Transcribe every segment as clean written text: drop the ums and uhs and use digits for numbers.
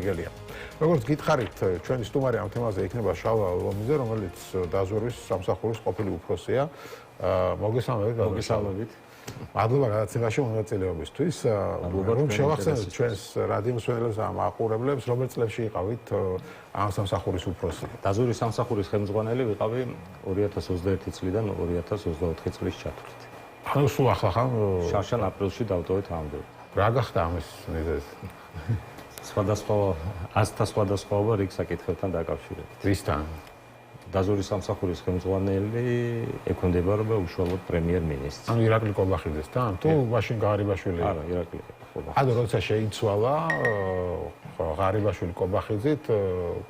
გელია. როგორც გითხარით, ჩვენი სტუმარი ამ თემაზე იქნება შალვა ლომიძე, რომელიც დაზვერვის სამსახურის ყოფილი უფროსია. მოგესალმებით. მადლობა გადაცემაში მონაწილეობისთვის. რომ შევახსენოთ ჩვენს რადიო მსმენელებს და მაყურებლებს, რომელ წლებში იყავით ამ სამსახურის უფროსი. დაზვერვის სამსახურის ხელმძღვანელი ვიყავი 2021 წლიდან 2024 წლის ჩათვლით. ანუ სულ ახლა ხან შარშან აპრილში დავტოვეთ ამდენ. რა გახდა ამის მიზეზი? სხვადასხვაობა რიგ საკითხებთან დაკავშირებით. ვისთან? დაზვერვის სამსახურის ხელმძღვანელი ექვემდებარება უშუალოდ პრემიერ-მინისტრს. ანუ ირაკლი კობახიძესთან? თუ მაშინ ღარიბაშვილი? არა, ირაკლი კობახიძე. ანუ როცა შეიცვალა ღარიბაშვილი კობახიძით,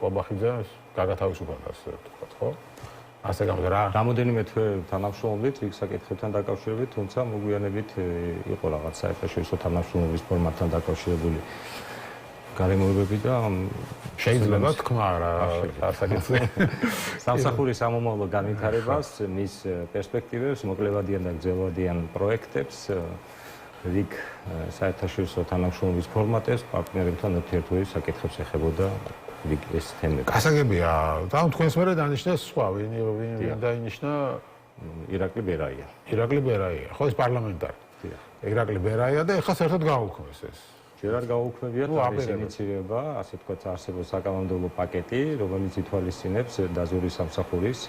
კობახიძეს გაგათავისუფლდა, ასე ვთქვათ, ხო? ასე გამოდა რა? რამოდენიმე თვე თანამშრომლობით რიგ საკითხებთან დაკავშირებით, თუმცა მოგვიანებით იყო რაღაც საერთაშორისო თანამშრომლობის ფორმატთან დაკავშირებული გარემოებები და შეიძლება თქვა რა საკითხზე. სამსახურის სამომავლო განვითარებას, მის პერსპექტივებს, მოკლევადიან და გრძელვადიან პროექტებს, რიგ საერთაშორისო თანამშრომლობის ფორმატებს, პარტნიორებთან ურთიერთობის საკითხებს ეხებოდა რიგ ეს თემები. გასაგებია, და თქვენს მერე დანიშნეს სხვა, ვინ დაინიშნა? ირაკლი ბერაია. ირაკლი ბერაია, ხო ეს პარლამენტარი. ირაკლი ბერაია და ეხლა საერთოდ გააუქმეს ეს. ჯერ არ გაუქმებიათ არის ინიციირება, ასე ვთქვათ, არსებობს საკანონმდებლო პაკეტი, რომელიც ითვალისწინებს დაზვერვის სამსახურის,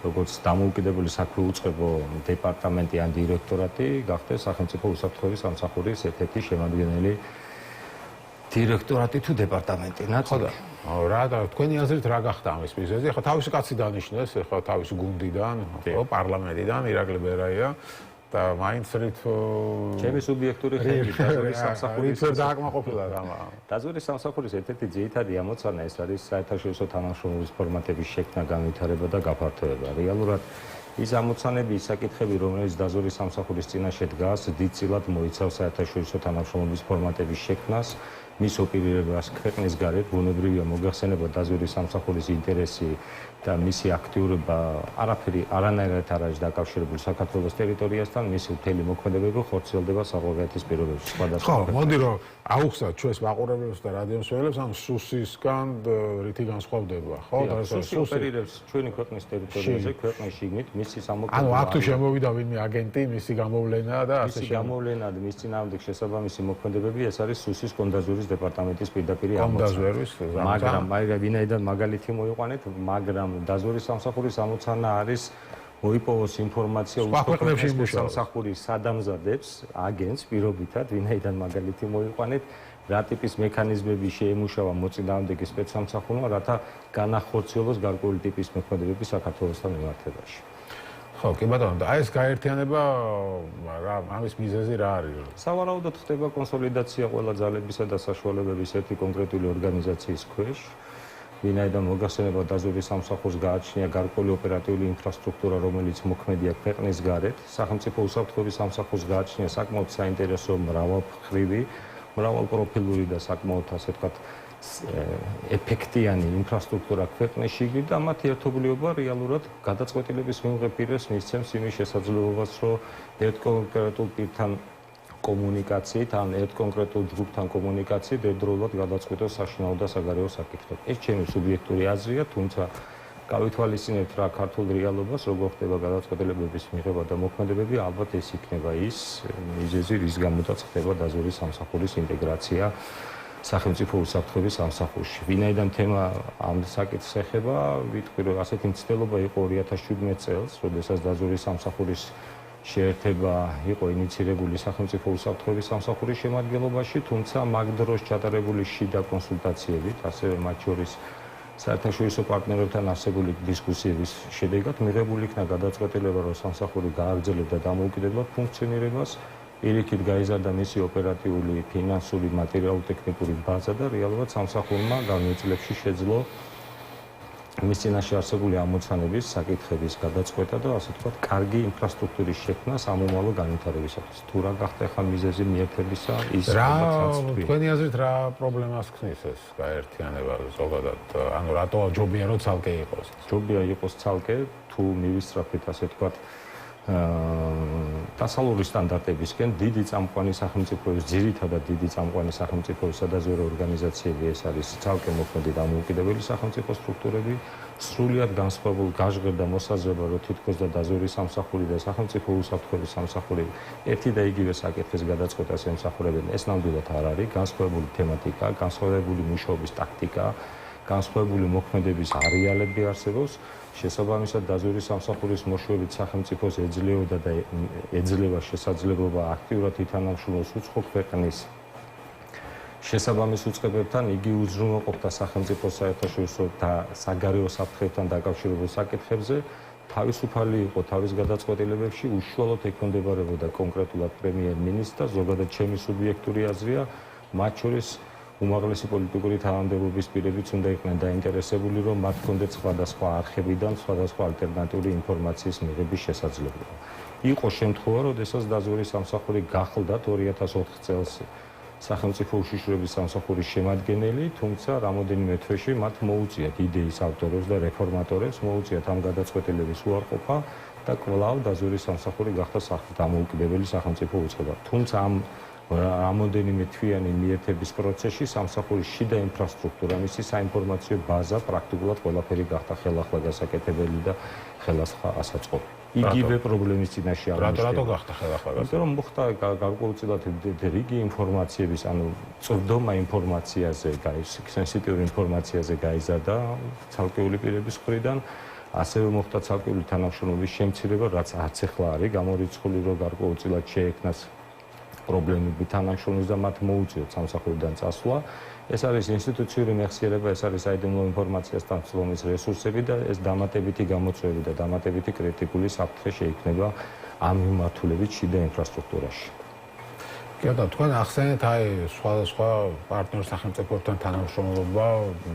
როგორც დამოუკიდებელი საქმე უწყებო დეპარტამენტი ან დირექტორატი, გახდეს სახელმწიფო უსაფრთხოების სამსახურის ერთ-ერთი შემადგენელი დირექტორატი თუ დეპარტამენტი. ნაცვლად. რა და თქვენი აზრით რა გახდა ამის მიზეზი? ახლა თავისი კაცი დანიშნეს, ახლა თავისი გუნდიდან, ხო, პარლამენტიდან ირაკლი ბერაია. და მაინც რით ჩემი სუბიექტური ხედვით დაზვერვის სამსახურის დააკმაყოფილა რამა. დაზვერვის სამსახურის ერთ-ერთი ძირითადი ამოცანა ეს არის საერთაშორისო თანამშრომლობის ფორმატების შექმნა, განვითარება და გაფართოება. რეალურად ის ამოცანები, ის საკითხები, რომელიც დაზვერვის სამსახურის წინაშე დგას, დიდწილად მოიცავს საერთაშორისო თანამშრომლობის ფორმატების შექმნას, მის ოპერირებას ქვეყნის გარეთ, ბუნებრივია მოგახსენება დაზვერვის სამსახურის ინტერესი და მისი აქტიურობა არანაირად არ არის დაკავშირებული საქართველოს ტერიტორიასთან, მისი მთელი მოქმედებები ხორციელდება საყოველთაობის პირობებში. ხო, მოდი რომ აუხსნათ ჩვენს მაყურებლებს და რადიო მსმენელებს, ან სუსისგან რითი განსხვავდება, ხო? სუსი ოპერირებს ჩვენი ქვეყნის ტერიტორიაზე, ქვეყნის შიგნით, მისი სამოქმედო. ანუ აქ თუ შემოვიდა ვინმე აგენტი, მისი გამოვლენა და ასე მისი გამოვლენა და მის წინააღმდეგ შესაბამისი მოქმედებები, ეს არის სუსის კონდაზვერვის დეპარტამენტის პირდაპირ ამოცანა. მაგრამ ვინაიდან მაგალითი მოიყვანეთ, მაგრამ დაზვერვის სამსახურის ამოცანა არის მოიპოვოს ინფორმაცია უსაფრთხოების სამსახურის სადამზადებს აგენტს პირობითად, ვინაიდან მაგალითი მოიყვანეთ, რა ტიპის მექანიზმები შეემუშავა მოწინააღმდეგე სპეცსამსახურმა, რათა განახორციელოს გარკვეული ტიპის მოქმედებები საქართველოსთან მიმართებაში. ხო, კი ბატონო, და ეს გაერთიანება რა ამის მიზეზი რა არის? სავარაუდოდ ხდება კონსოლიდაცია ყველა ძალებისა და საშუალებების ერთი კონკრეტული ორგანიზაციის ქვეშ. ვინაიდან მოგახსენება დაზვერვის სამსახურს გააჩნია გარკვეული ოპერატიული ინფრასტრუქტურა, რომელიც მოქმედია ქვეყნის გარეთ. სახელმწიფო უსაფრთხოების სამსახურს გააჩნია საკმაოდ საინტერესო მრავალმხრივი, მრავალპროფილური და საკმაოდ ასე ვთქვათ ეფექტიანი ინფრასტრუქტურა ქვეყნის შიგნით და მათი ერთობლიობა რეალურად გადაწყვეტილების მიღებისას მისცემს იმის შესაძლებლობას, რომ ერთ კონკრეტულ პირთან კომუნიკაციით ან ერთ კონკრეტულ ჯგუფთან კომუნიკაციით ერთდროულად გადაწყვეტოს საშინაო და საგარეო საკითხები. ეს ჩემი სუბიექტური აზრია, თუმცა გავითვალისწინებთ რა ქართულ რეალობას, როგორ ხდება გადაწყვეტილებების მიღება და მოქმედებები, ალბათ ეს იქნება ის მიზეზი, რის გამოც ხდება დაზვერვის სამსახურის ინტეგრაცია სახელმწიფო უსაფრთხოების სამსახურში. ვინაიდან თემა ამ საკითხს ეხება, ვიტყვი რომ ასეთი მცდელობა იყო 2017 წელს, როდესაც დაზვერვის სამსახურის შეერთება იყო ინიცირებული სახელმწიფო უსაფრთხოების სამსახურის შემადგენლობაში, თუმცა მაგ დროს ჩატარებული შიდა კონსულტაციებით, ასევე მათ შორის საერთაშორისო პარტნიორებთან არსებული დისკუსიების შედეგად მიღებული იქნა გადაწყვეტილება, რომ სამსახური გააგრძელებდა დამოუკიდებლად ფუნქციონირებას, პირიქით გაიზარდა მისი ოპერატიული, ფინანსური, მატერიალურ-ტექნიკური ბაზა და რეალურად სამსახურმა გამო წლებში შეძლო მის წინაშე არსებული ამოცანების, საკითხების გადაწყვეტა და ასე ვთქვათ, კარგი ინფრასტრუქტურის შექმნა სამომავლო განვითარებისათვის. თუ რა გახდა ხა მიზეზი მიერთებისა, ის თქვენი აზრით რა პრობლემას ქმნის ეს გაერთიანება ზოგადად? ანუ რატო ჯობია რომ ცალკე იყოს? ჯობია იყოს ცალკე, თუ მივისწრაფით ასე ვთქვათ, დასავლური სტანდარტებისკენ დიდი წამყვანი სახელმწიფოების, ძირითადად დიდი წამყვანი სახელმწიფოების სადაზვერვო ორგანიზაციები, ეს არის ცალკე მოქმედი დამოუკიდებელი სახელმწიფო სტრუქტურები, სრულიად განსხვავებული გაჟღერდა მოსაზრება, რომ თითქოს და დაზვერვის სამსახური და სახელმწიფო უსაფრთხოების სამსახური ერთი და იგივე საკითხის გადაწყვეტას ემსახურებენ. ეს ნამდვილად არ არის, განსხვავებული თემატიკა, განსხვავებული მუშაობის ტაქტიკა, განსხვავებული მოქმედების არეალები არსებობს. შესაბამისად დაზვერვის სამსახურის მოშორებით სახელმწიფოს ეძლეოდა და ეძლევა შესაძლებლობა აქტიურად ითანამშრომლოს უცხო ქვეყნის შესაბამის უწყებებთან, იგი უზრუნველყოფდა სახელმწიფოს საერთაშორისო და საგარეო საფრთხეებთან დაკავშირებულ საკითხებზე, თავისუფალი იყო თავის გადაწყვეტილებებში, უშუალოდ ექვემდებარებოდა კონკრეტულად პრემიერ-მინისტრს და ზოგადად ჩემი სუბიექტური აზრია, მათ შორის უმაღლესი პოლიტიკური თანამდებობის პირებიც უნდა იყვნენ დაინტერესებული, რომ მათ ჰქონდეთ სხვადასხვა არხებიდან სხვადასხვა ალტერნატიული ინფორმაციის მიღების შესაძლებლობა. იყო შემთხვევა, როდესაც დაზვერვის სამსახური გახლდათ 2004 წელს სახელმწიფო უშიშროების სამსახურის შემადგენელი, თუმცა რამოდენიმე თვეში მათ მოუწიათ იდეის ავტორებს და რეფორმატორებს მოუწიათ ამ გადაწყვეტილების უარყოფა და კვლავ დაზვერვის სამსახური გახდა დამოუკიდებელი სახელმწიფო უწყება. თუმცა ამ რამოდენიმე თვიანი მიერთების პროცესში სამსახურის შიდა ინფრასტრუქტურა, მისი საინფორმაციო ბაზა პრაქტიკულად ყველაფერი გახდა ხელახლა გასაკეთებელი და ხელახლა ასაწყობი. იგივე პრობლემის წინაშე აღმოჩნდა. რატო გახდა ხელახლა გასაკეთებელი? იმიტომ რომ მოხდა გარკვეულწილად რიგი ინფორმაციების, ანუ წვდომა ინფორმაციაზე, სენსიტიური ინფორმაციაზე გაიზარდა ცალკეული პირების მხრიდან, ასევე მოხდა ცალკეული თანამშრომლობის შემცირება, რაც არც ახლა არის გამორიცხული, რომ გარკვეულწილად შეექმნას პრობლემები თანამშრომლებს და მათ მოუწიოთ სამსახურიდან წასვლა. ეს არის ინსტიტუციური მეხსიერება, ეს არის საიდუმლო ინფორმაციასთან ცლომის რესურსები და ეს დამატებითი გამოწვევები და დამატებითი კრიტიკული საფრთხე შეიქმნება ამ მიმართულებით შიდა ინფრასტრუქტურაში. კიდევ თქვენ ახსენეთ აი სხვადასხვა პარტნიორ სახელმწიფოებთან თანამშრომლობა,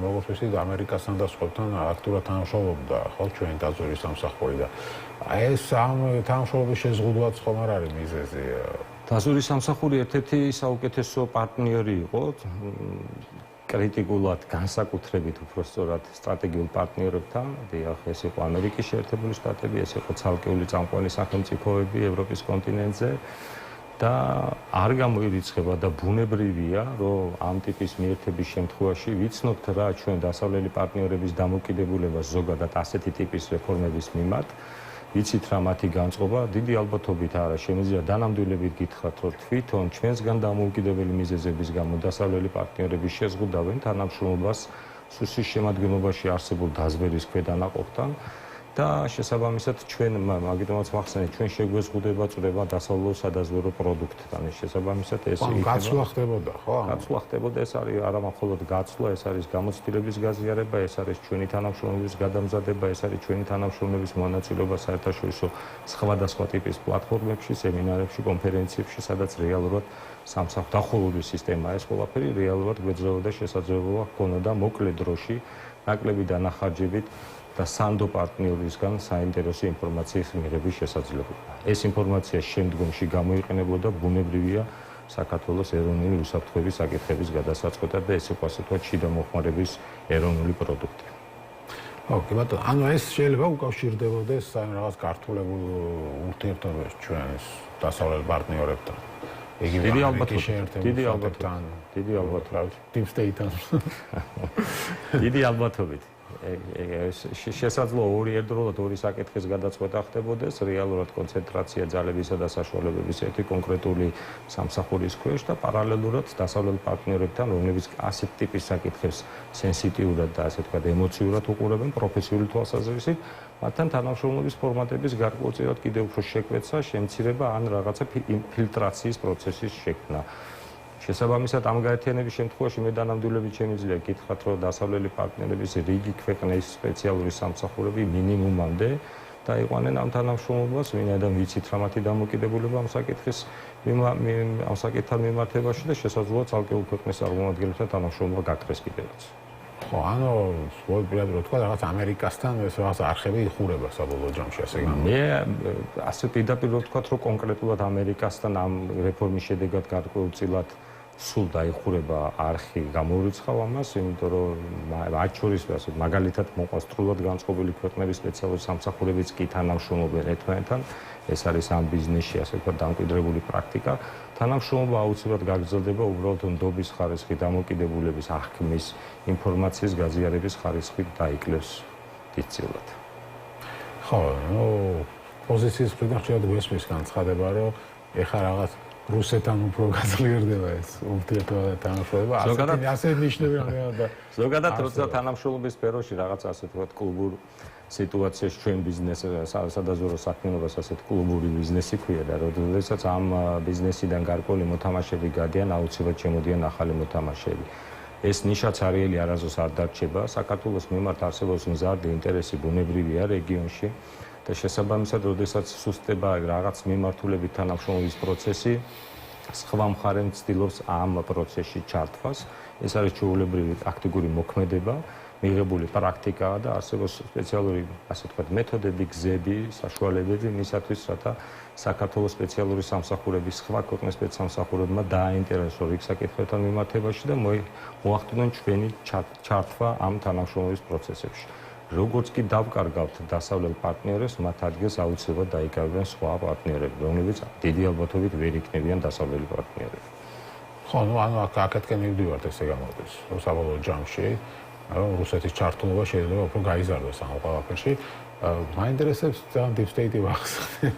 როგორც ვთქვით, ამერიკასთან და სხვებთან აქტიურად თანამშრომლობდა, ხო, ჩვენი დაზვერვის სამსახური და აი ეს ამ თანამშრომლობის შეზღუდვაც ხომ არ არის მიზეზი? დაზვერვის სამსახური ერთ-ერთი საუკეთესო პარტნიორი იყო კრიტიკულად განსაკუთრებით უფრო სწორად სტრატეგიულ პარტნიორებთან. დიახ, ეს იყო ამერიკის შეერთებული შტატები, ეს იყო ცალკეული წამყვანი სახელმწიფოები ევროპის კონტინენტზე და არ გამოირიცხება და ბუნებრივია, რომ ამ ტიპის მიერთების შემთხვევაში ვიცნობთ რა ჩვენ დასავლელი პარტნიორების დამოკიდებულება ზოგადად ასეთი ტიპის რეფორმების მიმართ. ვიცით რა მათი განწყობა, დიდი ალბათობით არა, შემიძლია დანამდვილებით გითხრათ, რომ თვითონ ჩვენსგან დამოუკიდებელი მიზეზების გამო დასავლელი პარტნიორები შეზღუდავენ თანამშრომლობას სუსის შემადგენლობაში არსებულ დაზვერვის ქვედანაყოფთან და შესაბამისად ჩვენ მაგიტომაც მახსენეთ, ჩვენ შეგვეზღუდება წვრება დასავლურ სადაზვერვო პროდუქტთან. შესაბამისად ეს გაცვლა ხდებოდა, ხო? გაცვლა ხდებოდა, ეს არის არა მხოლოდ გაცვლა, ეს არის გამოცდილების გაზიარება, ეს არის ჩვენი თანამშრომლების გადამზადება, ეს არის ჩვენი თანამშრომლების მონაწილეობა საერთაშორისო სხვადასხვა ტიპის პლატფორმებში, სემინარებში, კონფერენციებში, სადაც რეალურად სამსახური დახურული სისტემაა. ეს ყველაფერი რეალურად გვეძლეოდა შესაძლებლობა ჰქონოდა მოკლე დროში, ნაკლები დანახარჯებით და სანდო პარტნიორისგან საინტერესო ინფორმაციის მიღების შესაძლებლობა. ეს ინფორმაცია შემდგომში გამოიყენებოდა ბუნებრივია საქართველოს ეროვნული უსაფრთხოების საკითხების გადასაწყვეტად და ეს იყო ასე ვთქვათ შიდა მოხმარების ეროვნული პროდუქტი. ხო, კი ბატონო, ანუ ეს შეიძლება უკავშირდებოდეს ან რაღაც გართულებულ ურთიერთობებს ჩვენს დასავლელ პარტნიორებთან. დიდი ალბათობით. Deep State-თან. დიდი ალბათობით. შესაძლოა ერთდროულად ორი საკითხის გადაწყვეტა ხდებოდეს, რეალურად კონცენტრაცია ძალებისა და საშუალებების ერთი კონკრეტული სამსახურის ქვეშ და პარალელურად დასავლელ პარტნიორებთან, რომლებიც ასეთ ტიპის საკითხებს სენსიტიურად და ასე ვთქვათ ემოციურად უყურებენ პროფესიული თვალსაზრისით, მათთან თანამშრომლობის ფორმატების გარკვეულწილად კიდევ უფრო შეკვეცა, შემცირება ან რაღაცა ფილტრაციის პროცესის შექმნა. შესაბამისად ამ გაერთიანების შემთხვევაში მე დანამდვილებით შემიძლია გითხრათ, რომ დასავლელი პარტნიორების რიგი ქვეყნის სპეციალური სამსახურები მინიმუმამდე დაიყვანენ ამ თანამშრომლობას, ვინაიდან ვიცით რა მათი დამოკიდებულება ამ საკითხთან მიმართებაში და შესაძლოა ცალკეულ ქვეყნის წარმომადგენლებთან თანამშრომლობა გაკრეს კიდევაც. ხო, ანუ სპეციალურად რო თქვა რაღაც ამერიკასთან ეს რაღაც არხები იხურება საბოლოო ჯამში ასე გამო. მე ასე პირდაპირ რო ვთქვა, რომ კონკრეტულად ამერიკასთან ამ რეფორმის შედეგად გარკვეულწილად სულ დაიხურება არხი გამოურიცხავ ამას, იმიტომ რომ მათ შორის მაგალითად მოყვასტრულად განწყობილი ქვეყნების სპეციალური სამსახურებიც კი თანამშრომლობენ ერთმანეთთან. ეს არის ამ ბიზნესში ასე ვთქვათ დამკვიდრებული პრაქტიკა. თანამშრომლობა აუცილებლად გაგრძელდება უბრალოდ ნდობის ხარისხი დამოკიდებულების აღქმის ინფორმაციის გაზიარების ხარისხით დაიკლებს დიდწილად. ხო, პოზიციის მხრიდან ხშირად გვესმის განცხადება, რომ ეხლა რაღაც რუსეთთან უფრო გაძლიერდება ეს ურთიერთობა და თანამშრომლობა. ასე ნიშნები რა. ზოგადად როცა თანამშრომლობის სფეროში რაღაც ასე ვთქვათ კლუბურ სიტუაციაში ჩვენ ბიზნესს სადაზვერო საქმიანობას ასეთ კლუბური ბიზნესი ქვია და როდესაც ამ ბიზნესიდან გარკვეული მოთამაშეები გადიან, აუცილებლად შემოდიან ახალი მოთამაშეები. ეს ნიშაც არიელი არასდროს არ დარჩება. საქართველოს მიმართ არსებობს მზარდი ინტერესი ბუნებრივია რეგიონში და შესაბამისად, როდესაც სუსტდება რაღაც მიმართულებით თანამშრომლობის პროცესი, სხვა მხარე ცდილობს ამ პროცესში ჩართვას. ეს არის ჩვეულებრივი ტაქტიკური მოქმედება. მიღებული პრაქტიკაა და არსებობს სპეციალური, ასე ვთქვათ, მეთოდები, გზები, საშუალებები მისათვის, რათა საქართველოს სპეციალური სამსახურების სხვა ქვეყნის სპეცსამსახურებმა დააინტერესონ რიგ საკითხებთან მიმართებაში და მოახდინონ ჩვენი ჩართვა ამ თანამშრომლობის პროცესებში. როგორც კი დავკარგავთ დასავლელ პარტნიორებს, მათ ადგილს აუცილებლად დაიკავებენ სხვა პარტნიორები, რომლებიც დიდი ალბათობით ვერ იქნებიან დასავლელი პარტნიორები. ხო, ანუ აქეთკენ მივდივართ ესე გამოდის. საბოლოო ჯამში რუსეთის ჩართულობა შეიძლება უფრო გაიზარდოს ამ ყველაფერში. მაინტერესებს ძალიან deep state-ი ვახსენე.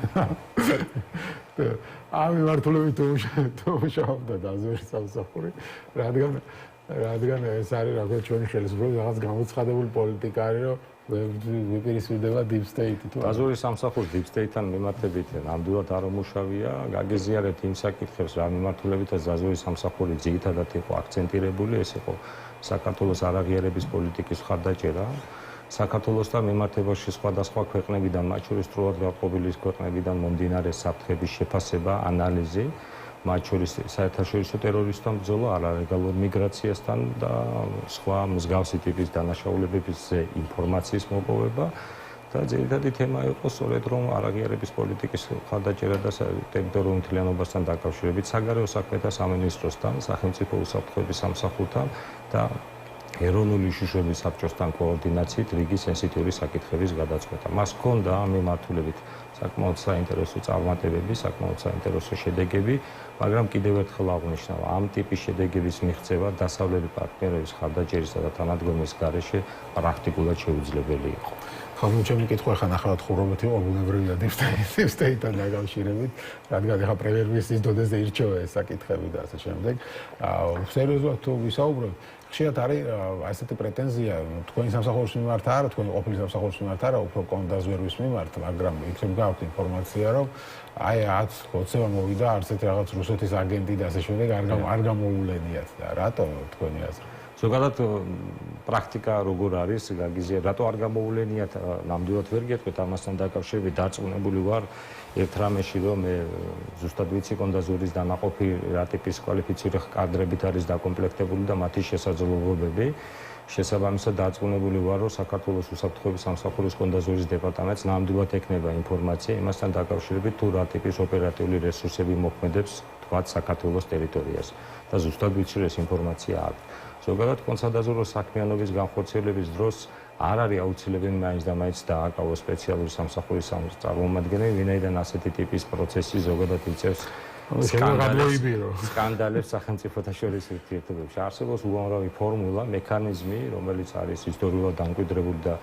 ამ მიმართულებით თუმშავდა დაზვერვის სამსახური, რადგან ეს არის როგორც ჩვენი ხელისუფლების რაღაც გამოცხადებული პოლიტიკა არის, რომ ვიპირისპირდება deep state-ი თუ დაზვერვის სამსახური deep state-თან მიმართებით ნამდვილად არ უმუშავია. გაგეზიარეთ იმ საკითხებს, რა მიმართულებითაც დაზვერვის სამსახური ძირითადად იყო აქცენტირებული, ეს იყო საქართველოს არაღიარების პოლიტიკის მხარდაჭერა. საქართველოსთან მიმართებაში სხვადასხვა ქვეყნებიდან, მათ შორის სრულად გაყოფილი ქვეყნებიდან მომდინარე საფრთხების შეფასება, ანალიზი, მათ შორის საერთაშორისო ტერორისტთა ბრძოლა, არალეგალურ მიგრაციასთან და სხვა მსგავსი ტიპის დანაშაულებების ინფორმაციის მოპოვება და ძირითადი თემა იყო სწორედ რომ არაღიარების პოლიტიკის მხარდაჭერა და ტერიტორიულ მთლიანობასთან დაკავშირებით საგარეო საქმეთა სამინისტროსთან, სახელმწიფო უსაფრთხოების სამსახურთან და ეროვნული უშიშროების საბჭოსთან კოორდინაციით რიგი სენსიტიური საკითხების გადაწყვეტა. მას ჰქონდა ამ მიმართულებით საკმაოდ საინტერესო წარმატებები, საკმაოდ საინტერესო შედეგები, მაგრამ კიდევ ერთხელ აღნიშნავ, ამ ტიპის შედეგების მიღწევა დასავლელი პარტნიორების მხარდაჭერისა და თანადგომის გარეშე პრაქტიკულად შეუძლებელი იყო. ხო, ჩემი კითხვა ახლა ნახევარად ხურობით იყო ბუნებრივი და deep state-თან დაკავშირებით, რადგან ახლა პრემიერ-მინისტრის დონეზე ირჩევა ეს საკითხები და ასე შემდეგ. სერიოზულად თუ ვისაუბრებთ, ხშირად არის ასეთი პრეტენზია თქვენი სამსახურის მიმართ არა, თქვენი ყოფილი სამსახურის მიმართ არა, უფრო კონდაზვერვის მიმართ, მაგრამ იქნებ გაქვთ ინფორმაცია, რომ აი რაც ხოცება მოვიდა არც ერთი რაღაც რუსეთის აგენტი და ასე შემდეგ არ გამოულენიათ და რატო თქვენი აზრით? ზოგადად პრაქტიკა როგორ არის გაგიზიარეთ, რატო არ გამოულენიათ, ნამდვილად ვერ გეტყვით ამასთან დაკავშირებით, დარწმუნებული ვარ ერთ რამეში, რომ მე ზუსტად ვიცი კონდაზვერის დანაყოფი რა ტიპის კვალიფიციური კადრებით არის დაკომპლექტებული და მათი შესაძლებლობები. შესაბამისად დარწმუნებული ვარ, რომ საქართველოს უსაფრთხოების სამსახურის კონდაზვერის დეპარტამენტს ნამდვილად ექნება ინფორმაცია იმასთან დაკავშირებით, თუ რა ტიპის ოპერატიული რესურსები მოქმედებს თქვათ საქართველოს ტერიტორიაზე და ზუსტად ვიცი, რომ ეს ინფორმაცია აქვს. ზოგადად კონსადაზვერო საქმიანობის განხორციელების დროს არ არის აუცილებელი მაინც და მაინც დააკავოს სპეციალური სამსახურის წარმომადგენელი, ვინაიდან ასეთი ტიპის პროცესი ზოგადად იწევს სკანდალებს სახელმწიფოთა შორის ურთიერთობებში. არსებობს უამრავი ფორმულა, მექანიზმი, რომელიც არის ისტორიულად დამკვიდრებული და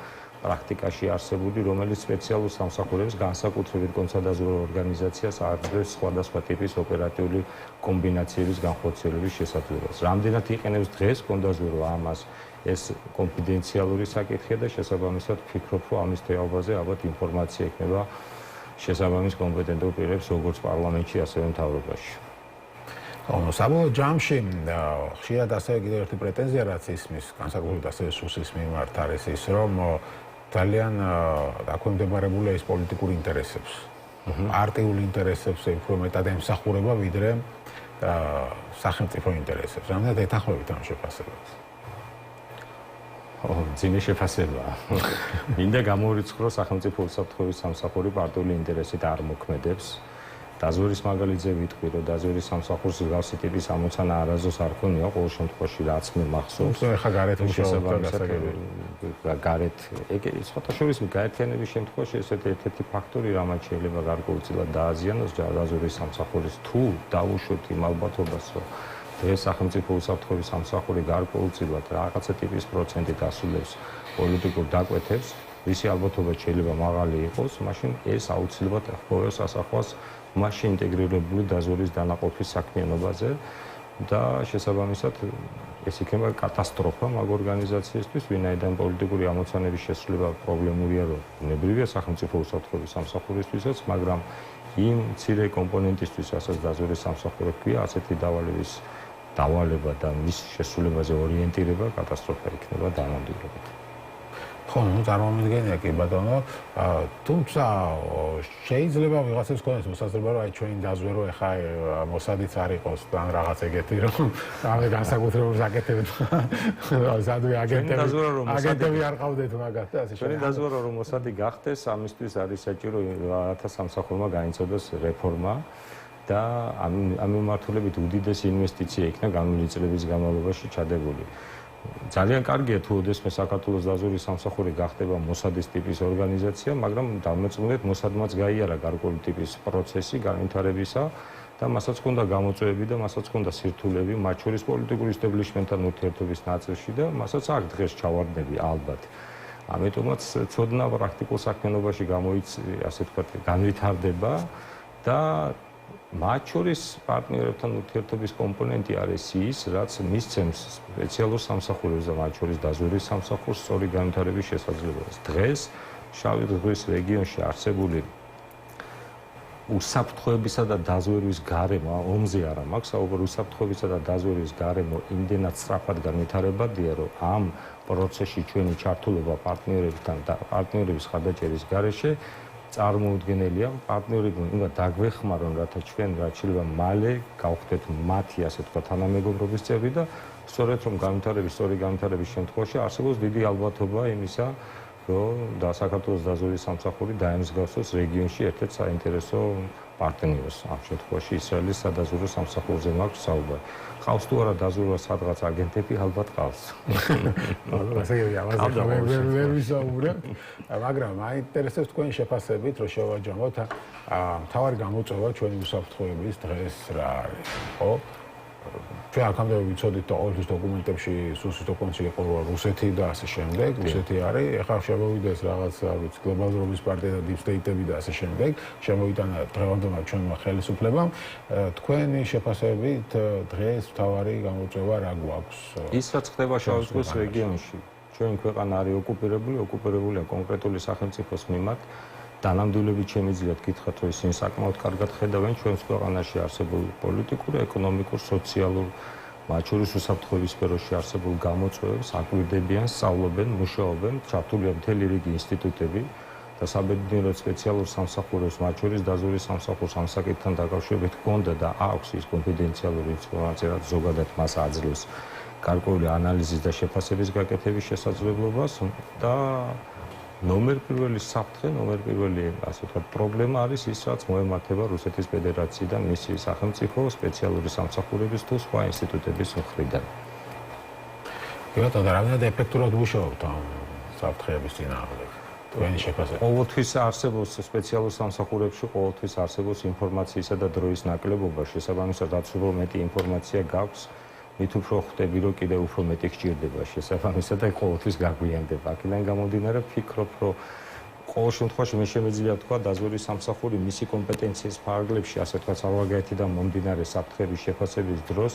პრაქტიკაში არსებული, რომელიც სპეციალურ სამსახურებს განსაკუთრებით კონსადაზვერო ორგანიზაციას აძლევს სხვადასხვა ტიპის ოპერატიული კომბინაციების განხორციელების შესაძლებლობას. რამდენად იყენებს დღეს კონდაზვერო ამას, ეს კონფიდენციალური საკითხია და შესაბამისად ვფიქრობ, რომ ამის თეობაზე ალბათ ინფორმაცია ექნება შესაბამის კომპეტენტურ პირებს, როგორც პარლამენტში, ასევე მთავრობაში. საბოლოო ჯამში ხშირად ასევე კიდევ ერთი პრეტენზია, რაც ისმის, განსაკუთრებით ასევე სუსის მიმართ არის ის, რომ ძალიან დაქვემდებარებულია ის პოლიტიკურ ინტერესებს. პარტიულ ინტერესებს უფრო მეტად ემსახურება, ვიდრე სახელმწიფო ინტერესებს. რამდენად ეთანხმებით ამ შეფასებას? ძიმე შეფასებაა. მინდა გამოვრიცხრო სახელმწიფო უსაფრთხოების სამსახური პარტიული ინტერესით არ მოქმედებს. დაზვერვის მაგალითზე ვიტყვი, რომ დაზვერვის სამსახურს გავსი ტიპის ამოცანა არაზოს არ ქონია, ყოველ შემთხვევაში რაც მე მახსოვს. ეხლა გარეთ გარეთ სხვათაშორის გაერთიანების შემთხვევაში ესეთი ერთ-ერთი ფაქტორი, რამაც შეიძლება გარკვეულწილად დააზიანოს დაზვერვის სამსახურის თუ დავუშვოთ იმ ალბათობას, რომ დღეს სახელმწიფო უსაფრთხოების სამსახური გარკვეულწილად რაღაცა ტიპის პროცენტით ასრულებს პოლიტიკურ დაკვეთებს, ვისი ალბათობა შეიძლება მაღალი იყოს, მაშინ ეს აუცილებლად ეხმარება სასახლეს მასში ინტეგრირებული დაზვერვის დანაყოფის საქმიანობაზე და შესაბამისად ეს იქნება კატასტროფა მაგ ორგანიზაციისთვის, ვინაიდან პოლიტიკური ამოცანების შესრულება პრობლემურია, რომ ბუნებრივია სახელმწიფო უსაფრთხოების სამსახურისთვისაც, მაგრამ იმ მცირე კომპონენტისთვის, რასაც დაზვერვის სამსახური ჰქვია, ასეთი დავალება და მის შესრულებაზე ორიენტირება კატასტროფა იქნება დანამდვილებით. ხო, წარმოვიდგენია კი ბატონო, თუმცა შეიძლება ვიღაცას ქონდეს მოსაზრება, რომ აი ჩვენი დაზვერო ეხა მოსადიც არ იყოს თან რაღაც ეგეთი, რომ ამე განსაკუთრებულს აკეთებთ. ზადვე აგენტები არ ყავდეთ მაგათ და ასე შემდეგ. ჩვენი დაზვერო რომ მოსადი გახდეს, ამისთვის არის საჭირო რათა სამსახურმა გაიცოდოს რეფორმა და ამ მიმართულებით უდიდესი ინვესტიცია იქნა განვლილი წლების განმავლობაში ჩადებული. ძალიან კარგია თუ ოდესმე საქართველოს დაზვერვის სამსახური გახდება მოსადის ტიპის ორგანიზაცია, მაგრამ დამოწმუნდეთ მოსადმაც გაიარა გარკვეული ტიპის პროცესი განვითარებისა და მასაც ჰქონდა გამოწვევები და მასაც ჰქონდა სირთულეები, მათ შორის პოლიტიკური ისტაბლიშმენტთან ურთიერთობის ნაწილში და მასაც აქ დღეს ჩავარდნები ალბათ. ამიტომაც ცოდნა პრაქტიკულ საქმიანობაში ასე ვთქვათ, განვითარდება და მათ შორის პარტნიორებთან ურთიერთობის კომპონენტი არის ის, რაც მისცემს სპეციალურ სამსახურებს და მათ შორის დაზვერვის სამსახურს სწორი განვითარების შესაძლებლობას. დღეს შავი ზღვის რეგიონში არსებული უსაფრთხოებისა და დაზვერვის გარემო, ომზე არა მაქვს საუბარი, უსაფრთხოებისა და დაზვერვის გარემო იმდენად სწრაფად განვითარებადია, რომ ამ პროცესში ჩვენი ჩართულობა პარტნიორებთან და პარტნიორების ხადაჭერის გარეშე წარმოუდგენელია, პარტნიორები უნდა დაგვეხმარონ, რათა ჩვენ რაც შეიძლება მალე გავხდეთ მათი, ასე ვთქვათ, თანამეგობრობის წევრი და სწორედ რომ სწორი განვითარების შემთხვევაში არსებობს დიდი ალბათობა იმისა, რომ საქართველოს დაზვერვის სამსახური დაემსგავსოს რეგიონში ერთ-ერთ საინტერესო პარტნიორს. ამ შემთხვევაში ისრაელის სადაზვერვო სამსახურზე მაქვს საუბარი. ყავს თუ არა დაზვერვა სადღაც აგენტები, ალბათ ყავს. ასე ვერ ვისაუბრებ, მაგრამ მაინტერესებს თქვენი შეფასებით, რომ შევაჯამოთ მთავარი გამოწვევა ჩვენი უსაფრთხოების დღეს რა არის, ხო? ჩვენ აქამდე ვიცოდით და ყოველთვის დოკუმენტებში სუსის დოკუმენტში იყო რუსეთი და ასე შემდეგ, რუსეთი არის, ეხლა შემოვიდეს რაღაც, არ ვიცი, გლობალურობის პარტია და 딥 სტეიტები და ასე შემდეგ, შემოვიტანა დღევანდელმა ჩვენმა ხელისუფლებამ, თქვენი შეფასებით დღეს მთავარი გამოწვევა რა გვაქვს? ის რაც ხდება შავი ზღვის რეგიონში, ჩვენი ქვეყანა არის ოკუპირებულია კონკრეტული სახელმწიფოს მიმართ. დანამდვილებით შემიძლიათ გითხრათ, რომ ისინი საკმაოდ კარგად ხედავენ ჩვენს ქვეყანაში არსებულ პოლიტიკურ, ეკონომიკურ, სოციალურ, მათ შორის უსაფრთხოების სფეროში არსებულ გამოწვევებს, აკვირდებიან, სწავლობენ, მუშაობენ, ჩართულია მთელი რიგი ინსტიტუტები და საბედნიეროდ სპეციალურ სამსახურებს, მათ შორის დაზვერვის სამსახურს ამ საკითხთან დაკავშირებით ჰქონდა და აქვს ის კონფიდენციალური ინფორმაცია, რაც ზოგადად მას აძლევს გარკვეული ანალიზის და შეფასების გაკეთების შესაძლებლობას და ნომერ პირველი საფრთხე, ნომერ პირველი, ასე ვთქვათ, პრობლემა არის ის, რაც მოემართება რუსეთის ფედერაციიდან მისი სახელმწიფო სპეციალური სამსახურების თუ სხვა ინსტიტუტების მხრიდან. ბატონო, რამდენად ეფექტურად მუშაობთ ამ საფრთხეების წინააღმდეგ? თქვენი შეფასებით. ყოველთვის არსებობს სპეციალურ სამსახურებში, ყოველთვის არსებობს ინფორმაციისა და დროის ნაკლებობა, შესაბამისად, რაც უფრო მეტი ინფორმაცია გაქვს, მით უფრო ხვდები, რომ კიდევ უფრო მეტი გჭირდება შესაბამისად და ყოველთვის გაგვიანდება. აქედან გამომდინარე, ვფიქრობ, რომ ყოველ შემთხვევაში მე შემიძლია ვთქვა, დაზვერვის სამსახური მისი კომპეტენციის ფარგლებში, ასე ვთქვათ, საზღვარგარეთიდან მომდინარე საფრთხების შეფასების დროს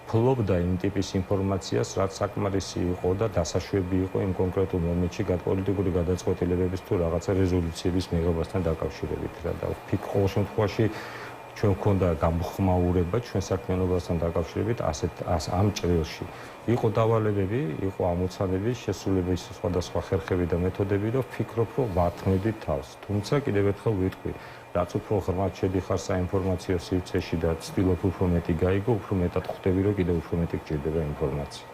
ფლობდა იმ ტიპის ინფორმაციას, რაც საკმარისი იყო და დასაშვები იყო იმ კონკრეტულ მომენტში პოლიტიკური გადაწყვეტილებების თუ რაღაცა რეზოლუციების მიღებასთან დაკავშირებით. და ვფიქრობ, ყოველ შემთხვევაში ჩვენ გვქონდა გამოხმაურება ჩვენ საქმიანობასთან დაკავშირებით ამ ჭრილში. იყო დავალებები, იყო ამოცანები, შესრულების სხვადასხვა ხერხები და მეთოდები და ვფიქრობ, რომ ვართმევდით თავს. თუმცა კიდევ ერთხელ ვიტყვი, რაც უფრო ღრმად შედიხარ საინფორმაციო სივრცეში და ცდილობ უფრო მეტი გაიგო, უფრო მეტად ხვდები, რომ კიდევ უფრო მეტი გჭირდება ინფორმაცია.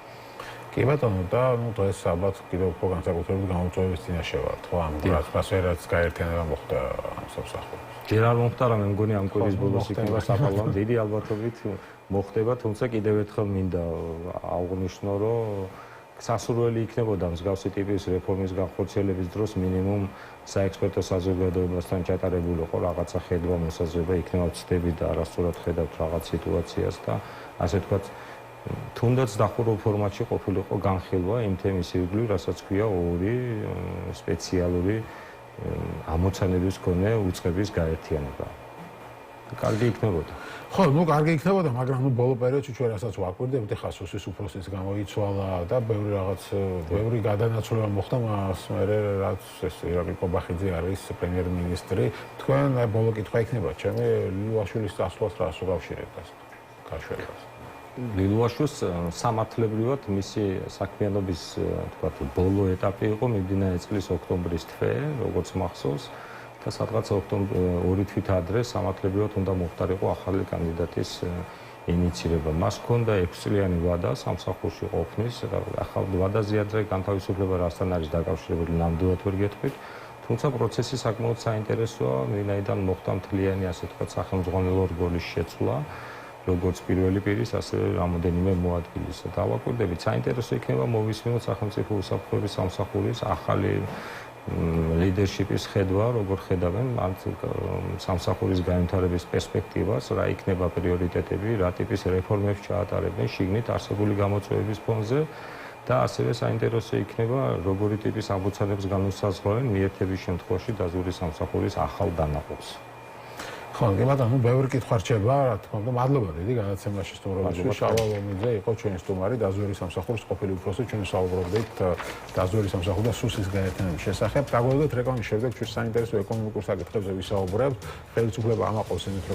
კი ბატონო და დღეს ალბათ კიდევ უფრო განსაკუთრებით გამოწვევის წინაშე ვართ, ხო, ამ რასვერაც გაერთიანება მოხდა ამ სამსახურს. ჯერ არ მოხდა, მაგრამ მე მგონი ამ კვირის ბოლოს იქნება საპარლამენტო დიდი ალბათობით მოხდება, თუმცა კიდევ ერთხელ მინდა აღვნიშნო, რომ სასურველი იქნებოდა მსგავსი ტიპის რეფორმის განხორციელების დროს მინიმუმ საექსპერტო საზოგადოებასთან ჩატარებულიყო რაღაცა ხედვა მოსაზრება, იქნება ვცდებით და არასწორად ხედავთ რაღაც სიტუაციას და ასე ვთქვათ, თუნდაც დახურულ ფორმატში ყოფილიყო განხილვა იმ თემის ირგვლივ, რასაც ქვია ორი სპეციალური ამოცანების მქონე უწყების გაერთიანება. კარგი იქნებოდა. ხო, კარგი იქნებოდა, მაგრამ ბოლო პერიოდში ჩვენ რასაც ვაკვირდებით, ეხლა სუსის უფროსიც გამოიცვალა და ბევრი გადანაცვლება მოხდა მას, მერე რაც ეს ირაკლი ყობახიძე არის პრემიერ-მინისტრი, თქვენ ბოლო კითხვა იქნება, ჩემი ლილუაშვილის წასვლას რას უკავშირებთ ქართველებს? ლილუაშვილს სამართლებრივად მისი საქმიანობის, თქვათ, ბოლო ეტაპი იყო მიმდინარე წლის ოქტომბრის თვე, როგორც მახსოვს. და სადღაც ორი თვით ადრე სამართლებრივად უნდა მოხდარიყო ახალი კანდიდატის ინიცირება. მას ჰქონდა 6 წლიანი ვადა სამსახურში ყოფნის, ახალ ვადაზე ადრე განთავისუფლება რასთან არის დაკავშირებული, ნამდვილად ვერ გეტყვით. თუმცა პროცესი საკმაოდ საინტერესოა, ვინაიდან მოხდა მთლიანი, ასე ვთქვათ, სახელმძღვანელო რგოლის შეცვლა, როგორც პირველი პირის, ასევე რამოდენიმე მოადგილის. დავაკვირდებით, საინტერესო იქნება მოვისმინოთ სახელმწიფო უსაფრთხოების სამსახურის ახალი ლიდერშიპის ხედვა, როგორ ხედავენ ამ სამსახურის განვითარების პერსპექტივას, რა იქნება პრიორიტეტები, რა ტიპის რეფორმებს ჩაატარებენ შიგნით არსებული გამოწვევების ფონზე და ასევე საინტერესო იქნება, როგორი ტიპის ამოცანებს განუსაზღვრავენ მიერთების შემთხვევაში დაზვერვის სამსახურის ახალ დანაყოფს. ხო, კი ბატონო, ბევრი კითხვა რჩება, რა თქმა უნდა, მადლობა დიდი განაცემაში სტუმრობისთვის. შავა ლომიძე იყო ჩვენი სტუმარი, დაზვერვის სამსახურის ყოფილი უფროსი, ჩვენ საუბრობდით დაზვერვის სამსახურის და სუსის გაერთიანების შესახებ. დაგვეოდოთ რეკლამის შემდეგ ჩვენ საინტერესო ეკონომიკურ საკითხებზე ვისაუბრებთ. ხელისუფლება ამაყობს იმით,